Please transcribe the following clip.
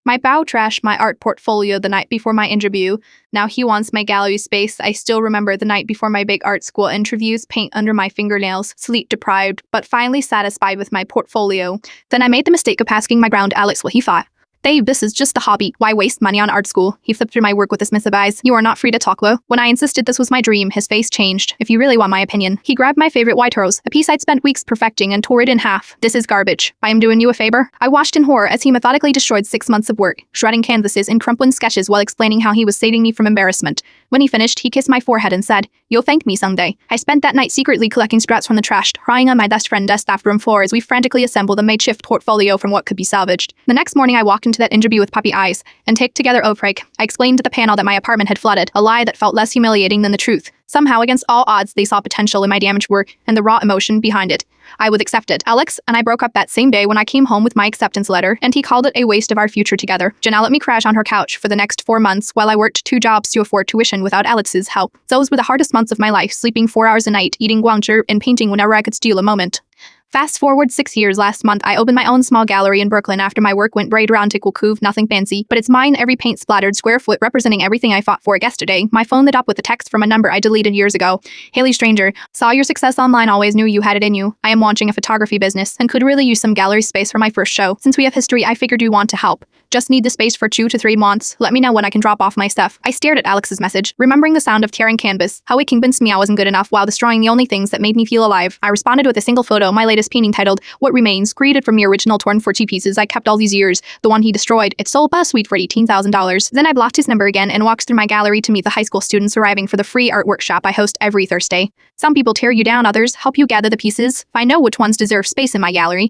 My bow trashed my art portfolio the night before my interview. Now he wants my gallery space. I still remember the night before my big art school interviews, paint under my fingernails, sleep deprived, but finally satisfied with my portfolio. Then I made the mistake of asking my ground Alex what he thought. Dave, this is just a hobby. Why waste money on art school? He flipped through my work with dismissive eyes. You are not free to talk, Lo. When I insisted this was my dream, his face changed. If you really want my opinion. He grabbed my favorite white rose, a piece I'd spent weeks perfecting, and tore it in half. This is garbage. I am doing you a favor. I watched in horror as he methodically destroyed 6 months of work, shredding canvases and crumpling sketches while explaining how he was saving me from embarrassment. When he finished, he kissed my forehead and said, "You'll thank me someday." I spent that night secretly collecting scraps from the trash, crying on my best friend desk bathroom floor as we frantically assembled a makeshift portfolio from what could be salvaged. The next morning, I walked into that interview with puppy eyes and taped together Oprek. I explained to the panel that my apartment had flooded, a lie that felt less humiliating than the truth. Somehow, against all odds, they saw potential in my damaged work and the raw emotion behind it. I would accept it. Alex and I broke up that same day when I came home with my acceptance letter, and he called it a waste of our future together. Janelle let me crash on her couch for the next 4 months while I worked 2 jobs to afford tuition without Alex's help. Those were the hardest months of my life, sleeping 4 hours a night, eating guangzhi, and painting whenever I could steal a moment. Fast forward 6 years, last month I opened my own small gallery in Brooklyn after my work went braid round tickle couve, nothing fancy, but it's mine, every paint splattered square foot representing everything I fought for yesterday. My phone lit up with a text from a number I deleted years ago. Haley Stranger, saw your success online, always knew you had it in you. I am launching a photography business and could really use some gallery space for my first show. Since we have history, I figured you want to help. Just need the space for 2 to 3 months. Let me know when I can drop off my stuff. I stared at Alex's message, remembering the sound of tearing canvas, how it convinced me I wasn't good enough while destroying the only things that made me feel alive. I responded with a single photo, my latest painting titled, "What Remains," created from the original torn 4 pieces I kept all these years, the one he destroyed. It sold BuzzFeed for $18,000. Then I blocked his number again and walked through my gallery to meet the high school students arriving for the free art workshop I host every Thursday. Some people tear you down, others help you gather the pieces. I know which ones deserve space in my gallery.